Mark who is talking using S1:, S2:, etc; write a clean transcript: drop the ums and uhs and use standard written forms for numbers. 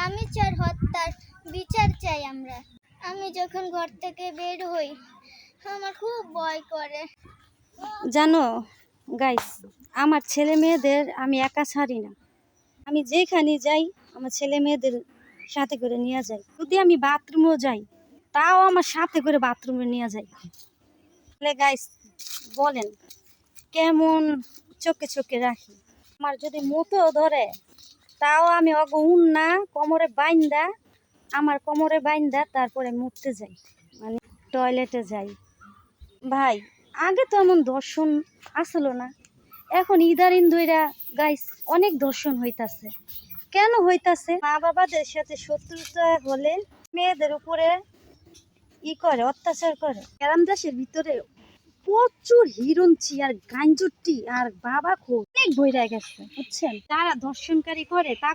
S1: স্বামীচার হত্যার বিচার চাই আমরা। আমি যখন ঘর থেকে বের হই আমার খুব ভয় করে।
S2: জানো গাইস, আমার ছেলে মেয়েদের আমি একা ছাড়ি না। আমি যেখানে যাই আমার ছেলে মেয়েদের সাথে করে নিয়ে যাই। যদি আমি বাথরুমেও যাই তাও আমার সাথে করে বাথরুমে নিয়ে যাই। তাহলে গাইস বলেন কেমন চোখে চোখে রাখি। আমার যদি মুখেও ধরে তাও আমি না কোমরে বাইন্দা, আমার কোমরে বাইন্দা তারপরে মুততে যাই, মানে টয়লেটে যাই। ভাই আগে তো এমন দর্শন আসলো না, এখন ইদারিন দইরা গাইস অনেক দর্শন হইতাছে। কেন হইতাছে? মা বাবাদের সাথে শত্রুতা হলে মেয়েদের উপরে করে অত্যাচার করে। গ্রাম দেশের ভিতরে প্রচুর হিরঞ্চি আর গাঞ্জুটি আর বাবা খোর অনেক বইরা গেছে, বুঝছেন? যারা দর্শনকারী করে তা